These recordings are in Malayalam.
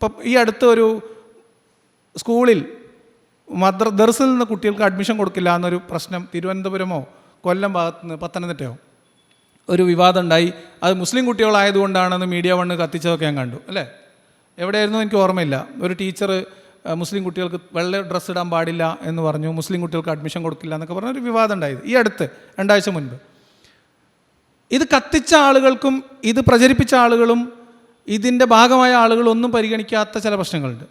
ഇപ്പം ഈ അടുത്ത ഒരു സ്കൂളിൽ ദർസിൽ നിന്ന് കുട്ടികൾക്ക് അഡ്മിഷൻ കൊടുക്കില്ല എന്നൊരു പ്രശ്നം തിരുവനന്തപുരമോ കൊല്ലം ഭാഗത്ത് നിന്ന് പത്തനംതിട്ടയോ ഒരു വിവാദം ഉണ്ടായി. അത് മുസ്ലിം കുട്ടികളായതുകൊണ്ടാണെന്ന് മീഡിയ വണ്ണ് കത്തിച്ചതൊക്കെ ഞാൻ കണ്ടു, അല്ലേ? എവിടെയായിരുന്നു എനിക്ക് ഓർമ്മയില്ല. ഒരു ടീച്ചർ മുസ്ലിം കുട്ടികൾക്ക് വെള്ള ഡ്രസ്സ് ഇടാൻ പാടില്ല എന്ന് പറഞ്ഞു, മുസ്ലിം കുട്ടികൾക്ക് അഡ്മിഷൻ കൊടുക്കില്ല എന്നൊക്കെ പറഞ്ഞൊരു വിവാദം ഉണ്ടായത് ഈ അടുത്ത് 2 ആഴ്ച മുൻപ്. ഇത് കത്തിച്ച ആളുകൾക്കും ഇത് പ്രചരിപ്പിച്ച ആളുകളും ഇതിൻ്റെ ഭാഗമായ ആളുകളൊന്നും പരിഗണിക്കാത്ത ചില പ്രശ്നങ്ങളുണ്ട്.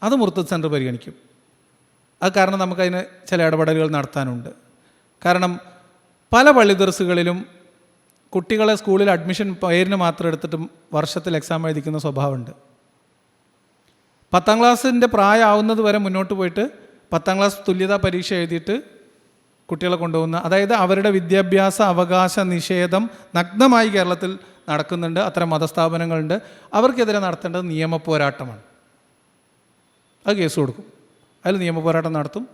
അത് മുർത്തദ് സെൻറ്റർ പരിഗണിക്കും. അത് കാരണം നമുക്കതിന് ചില ഇടപെടലുകൾ നടത്താനുണ്ട്. കാരണം പല പള്ളി ദർസുകളിലും കുട്ടികളെ സ്കൂളിൽ അഡ്മിഷൻ പേരിന് മാത്രം എടുത്തിട്ട് വർഷത്തിൽ എക്സാം എഴുതിക്കുന്ന സ്വഭാവമുണ്ട്. 10ാം ക്ലാസ്സിൻ്റെ പ്രായമാവുന്നത് വരെ മുന്നോട്ട് പോയിട്ട് 10ാം ക്ലാസ് തുല്യതാ പരീക്ഷ എഴുതിയിട്ട് കുട്ടികളെ കൊണ്ടുപോകുന്ന, അതായത് അവരുടെ വിദ്യാഭ്യാസ അവകാശ നിഷേധം നഗ്നമായി കേരളത്തിൽ നടക്കുന്നുണ്ട്. അത്തരം മതസ്ഥാപനങ്ങളുണ്ട്. അവർക്കെതിരെ നടത്തേണ്ടത് നിയമ പോരാട്ടമാണ്. അത് കേസ് കൊടുക്കും, അതിൽ നിയമ പോരാട്ടം നടത്തും.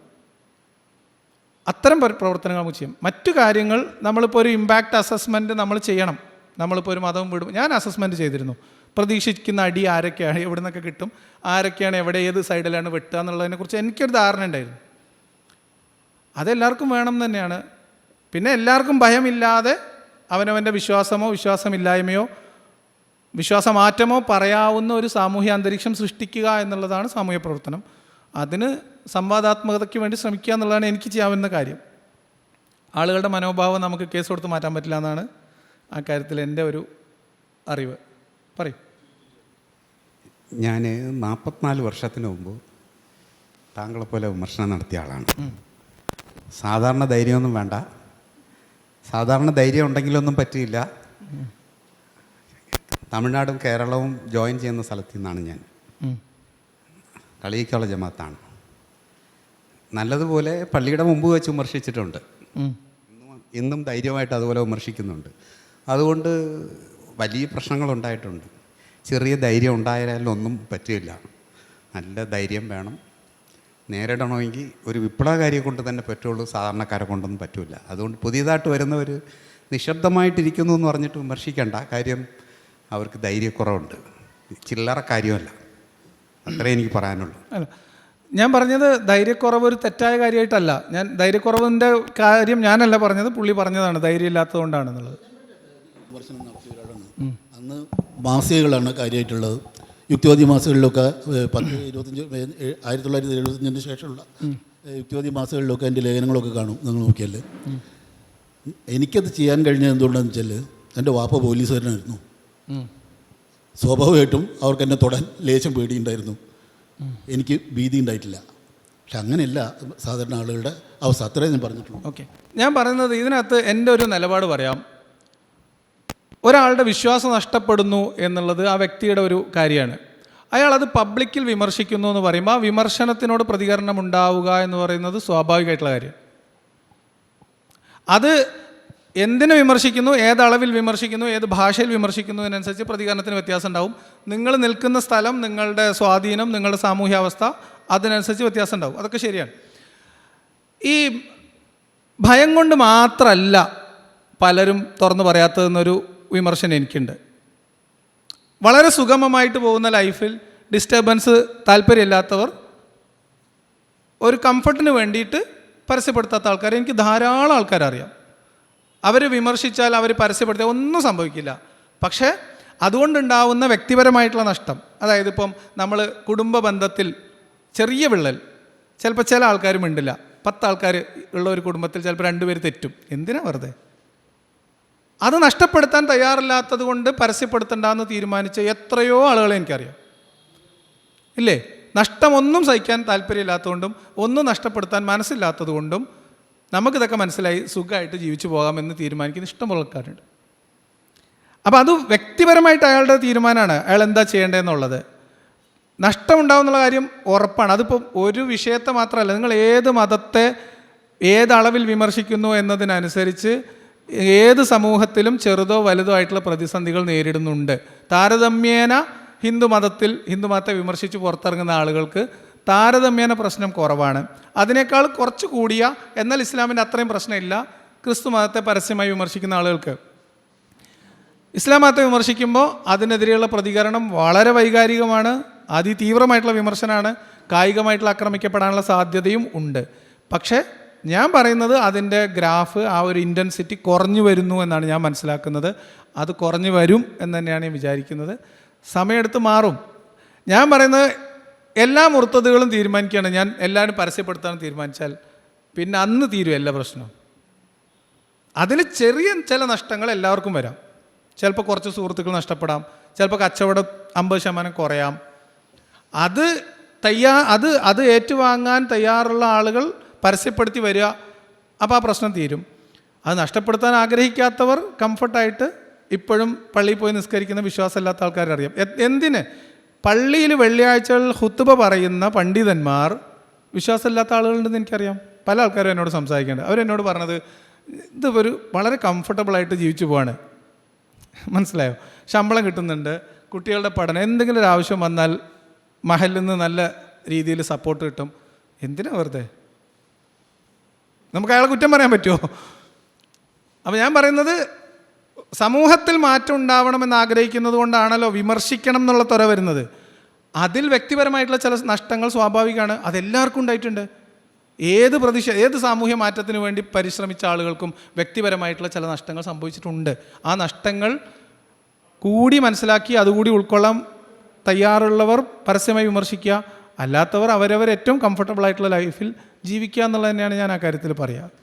അത്തരം പ്രവർത്തനങ്ങൾ നമുക്ക് ചെയ്യും. മറ്റു കാര്യങ്ങൾ നമ്മളിപ്പോൾ ഒരു ഇമ്പാക്റ്റ് അസസ്മെൻറ്റ് നമ്മൾ ചെയ്യണം. നമ്മളിപ്പോൾ ഒരു മതം വിടും. ഞാൻ അസസ്മെൻറ്റ് ചെയ്തിരുന്നു. പ്രതീക്ഷിക്കുന്ന അടി ആരൊക്കെയാണ്, എവിടെ നിന്നൊക്കെ കിട്ടും, ആരൊക്കെയാണ് എവിടെ ഏത് സൈഡിലാണ് വെട്ടുക എന്നുള്ളതിനെക്കുറിച്ച് എനിക്കൊരു ധാരണ ഉണ്ടായിരുന്നു. അതെല്ലാവർക്കും വേണം തന്നെയാണ്. പിന്നെ എല്ലാവർക്കും ഭയമില്ലാതെ അവനവൻ്റെ വിശ്വാസമോ വിശ്വാസമില്ലായ്മയോ വിശ്വാസമാറ്റമോ പറയാവുന്ന ഒരു സാമൂഹ്യ അന്തരീക്ഷം സൃഷ്ടിക്കുക എന്നുള്ളതാണ് സാമൂഹ്യ പ്രവർത്തനം. അതിന് സംവാദാത്മകതയ്ക്ക് വേണ്ടി ശ്രമിക്കുക എന്നുള്ളതാണ് എനിക്ക് ചെയ്യാവുന്ന കാര്യം. ആളുകളുടെ മനോഭാവം നമുക്ക് കേസ് കൊടുത്ത് മാറ്റാൻ പറ്റില്ല എന്നാണ് ആ കാര്യത്തിൽ എൻ്റെ ഒരു അറിവ്. പറയും. ഞാൻ 44 വർഷത്തിന് മുമ്പ് താങ്കളെപ്പോലെ വിമർശനം നടത്തിയ ആളാണ്. സാധാരണ ധൈര്യമൊന്നും വേണ്ട. സാധാരണ ധൈര്യം ഉണ്ടെങ്കിലൊന്നും പറ്റിയില്ല. തമിഴ്നാടും കേരളവും ജോയിൻ ചെയ്യുന്ന സ്ഥലത്തു നിന്നാണ് ഞാൻ. കളിയിക്കുള്ള ജമാത്താണ്. നല്ലതുപോലെ പള്ളിയുടെ മുമ്പ് വെച്ച് വിമർശിച്ചിട്ടുണ്ട്. ഇന്നും ധൈര്യമായിട്ട് അതുപോലെ വിമർശിക്കുന്നുണ്ട്. അതുകൊണ്ട് വലിയ പ്രശ്നങ്ങളുണ്ടായിട്ടുണ്ട്. ചെറിയ ധൈര്യം ഉണ്ടായാലും ഒന്നും പറ്റില്ല. നല്ല ധൈര്യം വേണം. നേരിടണമെങ്കിൽ ഒരു വിപ്ലവകാരിയെ കൊണ്ട് തന്നെ പറ്റുള്ളൂ, സാധാരണക്കാരെ കൊണ്ടൊന്നും പറ്റില്ല. അതുകൊണ്ട് പുതിയതായിട്ട് വരുന്നവർ നിശബ്ദമായിട്ടിരിക്കുന്നു എന്ന് പറഞ്ഞിട്ട് വിമർശിക്കേണ്ട. കാര്യം അവർക്ക് ധൈര്യക്കുറവുണ്ട്, ചില്ലറ കാര്യമല്ല. അത്രേ എനിക്ക് പറയാനുള്ളൂ. അല്ല, ഞാൻ പറഞ്ഞത് ധൈര്യക്കുറവ് ഒരു തെറ്റായ കാര്യമായിട്ടല്ല. ഞാൻ ധൈര്യക്കുറവിൻ്റെ കാര്യം ഞാനല്ല പറഞ്ഞത്, പുള്ളി പറഞ്ഞതാണ് ധൈര്യം ഇല്ലാത്തത് കൊണ്ടാണെന്നുള്ളത്. വിമർശനം നടത്തിയവരാണ്. അന്ന് മാസികകളാണ് കാര്യമായിട്ടുള്ളത്. യുക്തിവാദി മാസികളിലൊക്കെ 1975 ശേഷമുള്ള യുക്തിവാദി മാസികളിലൊക്കെ എൻ്റെ ലേഖനങ്ങളൊക്കെ കാണും. നിങ്ങൾ നോക്കിയാൽ എനിക്കത് ചെയ്യാൻ കഴിഞ്ഞത് എന്തുകൊണ്ടാണെന്ന് വെച്ചാൽ എൻ്റെ വാപ്പ പോലീസുകാരനായിരുന്നു. സ്വാഭാവികമായിട്ടും അവർക്ക് എന്നെ തൊടാൻ ലേശം പേടിയുണ്ടായിരുന്നു. എനിക്ക് ഭീതി ഉണ്ടായിട്ടില്ല. പക്ഷെ അങ്ങനെയല്ല സാധാരണ ആളുകളുടെ അവസ്ഥ. അത്രേ ഞാൻ പറഞ്ഞിട്ടുള്ളൂ. ഓക്കെ, ഞാൻ പറയുന്നത് ഇതിനകത്ത് എൻ്റെ ഒരു നിലപാട് പറയാം. ഒരാളുടെ വിശ്വാസം നഷ്ടപ്പെടുന്നു എന്നുള്ളത് ആ വ്യക്തിയുടെ ഒരു കാര്യമാണ്. അയാളത് പബ്ലിക്കിൽ വിമർശിക്കുന്നു എന്ന് പറയുമ്പോൾ ആ വിമർശനത്തിനോട് പ്രതികരണം ഉണ്ടാവുക എന്ന് പറയുന്നത് സ്വാഭാവികമായിട്ടുള്ള കാര്യം. അത് എന്തിനെ വിമർശിക്കുന്നു, ഏതളവിൽ വിമർശിക്കുന്നു, ഏത് ഭാഷയിൽ വിമർശിക്കുന്നു എന്നനുസരിച്ച് പ്രതികരണത്തിന് വ്യത്യാസം ഉണ്ടാവും. നിങ്ങൾ നിൽക്കുന്ന സ്ഥലം, നിങ്ങളുടെ സ്വാധീനം, നിങ്ങളുടെ സാമൂഹ്യാവസ്ഥ, അതിനനുസരിച്ച് വ്യത്യാസം ഉണ്ടാവും. അതൊക്കെ ശരിയാണ്. ഈ ഭയം കൊണ്ട് മാത്രമല്ല പലരും തുറന്നു പറയാത്തതെന്നൊരു വിമർശനം എനിക്കുണ്ട്. വളരെ സുഗമമായിട്ട് പോകുന്ന ലൈഫിൽ ഡിസ്റ്റർബൻസ് താല്പര്യമില്ലാത്തവർ ഒരു കംഫർട്ടിന് വേണ്ടിയിട്ട് പരസ്യപ്പെടുത്താത്ത ആൾക്കാരെ എനിക്ക് ധാരാളം ആൾക്കാരറിയാം. അവർ വിമർശിച്ചാൽ, അവർ പരസ്യപ്പെടുത്തിയാൽ ഒന്നും സംഭവിക്കില്ല. പക്ഷേ അതുകൊണ്ടുണ്ടാവുന്ന വ്യക്തിപരമായിട്ടുള്ള നഷ്ടം, അതായത് ഇപ്പം നമ്മൾ കുടുംബ ബന്ധത്തിൽ ചെറിയ വിള്ളൽ, ചിലപ്പോൾ ചില ആൾക്കാർ മിണ്ടില്ല. 10 ആൾക്കാർ ഉള്ള ഒരു കുടുംബത്തിൽ ചിലപ്പോൾ 2 പേര് തെറ്റും. എന്തിനാ വെറുതെ? അത് നഷ്ടപ്പെടുത്താൻ തയ്യാറില്ലാത്തത് കൊണ്ട് പരസ്യപ്പെടുത്തണ്ടെന്ന് തീരുമാനിച്ച എത്രയോ ആളുകളെ എനിക്കറിയാം. ഇല്ലേ? നഷ്ടമൊന്നും സഹിക്കാൻ താല്പര്യമില്ലാത്തതുകൊണ്ടും ഒന്നും നഷ്ടപ്പെടുത്താൻ മനസ്സില്ലാത്തത് കൊണ്ടും നമുക്കിതൊക്കെ മനസ്സിലായി സുഖമായിട്ട് ജീവിച്ചു പോകാമെന്ന് തീരുമാനിക്കുന്ന ഇഷ്ടംപോലെ ആൾക്കാരുണ്ട്. അപ്പോൾ അത് വ്യക്തിപരമായിട്ട് അയാളുടെ തീരുമാനമാണ്, അയാൾ എന്താ ചെയ്യേണ്ടതെന്നുള്ളത്. നഷ്ടമുണ്ടാവുന്നുള്ള കാര്യം ഉറപ്പാണ്. അതിപ്പോൾ ഒരു വിഷയത്തെ മാത്രമല്ല, നിങ്ങൾ ഏത് മതത്തെ ഏതളവിൽ വിമർശിക്കുന്നു എന്നതിനനുസരിച്ച് ഏത് സമൂഹത്തിലും ചെറുതോ വലുതോ ആയിട്ടുള്ള പ്രതിസന്ധികൾ നേരിടുന്നുണ്ട്. താരതമ്യേന ഹിന്ദുമതത്തെ വിമർശിച്ച് പുറത്തിറങ്ങുന്ന ആളുകൾക്ക് താരതമ്യേന പ്രശ്നം കുറവാണ്. അതിനേക്കാൾ കുറച്ച് കൂടിയ, എന്നാൽ ഇസ്ലാമിൻ്റെ അത്രയും പ്രശ്നമില്ല ക്രിസ്തു മതത്തെ പരസ്യമായി വിമർശിക്കുന്ന ആളുകൾക്ക്. ഇസ്ലാം മതത്തെ വിമർശിക്കുമ്പോൾ അതിനെതിരെയുള്ള പ്രതികരണം വളരെ വൈകാരികമാണ്, അതിതീവ്രമായിട്ടുള്ള വിമർശനമാണ്, കായികമായിട്ടുള്ള ആക്രമിക്കപ്പെടാനുള്ള സാധ്യതയും ഉണ്ട്. പക്ഷേ ഞാൻ പറയുന്നത് അതിൻ്റെ ഗ്രാഫ്, ആ ഒരു ഇൻറ്റൻസിറ്റി കുറഞ്ഞു വരുന്നു എന്നാണ് ഞാൻ മനസ്സിലാക്കുന്നത്. അത് കുറഞ്ഞു വരും എന്ന് തന്നെയാണ് ഞാൻ വിചാരിക്കുന്നത്. സമയമെടുത്ത് മാറും. ഞാൻ പറയുന്നത് എല്ലാ മുർത്തതുകളും തീരുമാനിക്കുകയാണ്, ഞാൻ എല്ലാവരും പരസ്യപ്പെടുത്താൻ തീരുമാനിച്ചാൽ പിന്നെ അന്ന് തീരും എല്ലാ പ്രശ്നവും. അതിൽ ചെറിയ ചില നഷ്ടങ്ങൾ എല്ലാവർക്കും വരാം. ചിലപ്പോൾ കുറച്ച് സുഹൃത്തുക്കൾ നഷ്ടപ്പെടാം, ചിലപ്പോൾ കച്ചവടം 50% കുറയാം. അത് ഏറ്റുവാങ്ങാൻ തയ്യാറുള്ള ആളുകൾ പരസ്യപ്പെടുത്തി വരിക, അപ്പോൾ ആ പ്രശ്നം തീരും. അത് നഷ്ടപ്പെടുത്താൻ ആഗ്രഹിക്കാത്തവർ കംഫർട്ടായിട്ട് ഇപ്പോഴും പള്ളിയിൽ പോയി നിസ്കരിക്കുന്ന വിശ്വാസമില്ലാത്ത ആൾക്കാരറിയാം. എന്തിന് പള്ളിയിൽ വെള്ളിയാഴ്ചകൾ ഹുത്തുബ പറയുന്ന പണ്ഡിതന്മാർ വിശ്വാസമില്ലാത്ത ആളുകളുണ്ടെന്ന് എനിക്കറിയാം. പല ആൾക്കാരും എന്നോട് സംസാരിക്കേണ്ടത്, അവരെന്നോട് പറഞ്ഞത് ഇതൊരു വളരെ കംഫർട്ടബിളായിട്ട് ജീവിച്ചു പോവാണ്, മനസ്സിലായോ, ശമ്പളം കിട്ടുന്നുണ്ട്, കുട്ടികളുടെ പഠനം, എന്തെങ്കിലും ഒരു ആവശ്യം വന്നാൽ മഹലിൽ നിന്ന് നല്ല രീതിയിൽ സപ്പോർട്ട് കിട്ടും. എന്തിനാ വെറുതെ? നമുക്ക് അയാളെ കുറ്റം പറയാൻ പറ്റുമോ? അപ്പോൾ ഞാൻ പറയുന്നത് സമൂഹത്തിൽ മാറ്റം ഉണ്ടാവണമെന്ന് ആഗ്രഹിക്കുന്നത് കൊണ്ടാണല്ലോ വിമർശിക്കണം എന്നുള്ള ത്വര വരുന്നത്. അതിൽ വ്യക്തിപരമായിട്ടുള്ള ചില നഷ്ടങ്ങൾ സ്വാഭാവികമാണ്, അതെല്ലാവർക്കും ഉണ്ടായിട്ടുണ്ട്. ഏത് സാമൂഹ്യ മാറ്റത്തിന് വേണ്ടി പരിശ്രമിച്ച ആളുകൾക്കും വ്യക്തിപരമായിട്ടുള്ള ചില നഷ്ടങ്ങൾ സംഭവിച്ചിട്ടുണ്ട്. ആ നഷ്ടങ്ങൾ കൂടി മനസ്സിലാക്കി അതുകൂടി ഉൾക്കൊള്ളാൻ തയ്യാറുള്ളവർ പരസ്യമായി വിമർശിക്കുക, അല്ലാത്തവർ അവരവർ ഏറ്റവും കംഫർട്ടബിൾ ആയിട്ടുള്ള ലൈഫിൽ ജീവിക്കുക എന്നുള്ളത് തന്നെയാണ് ഞാൻ ആ കാര്യത്തിൽ പറയുക.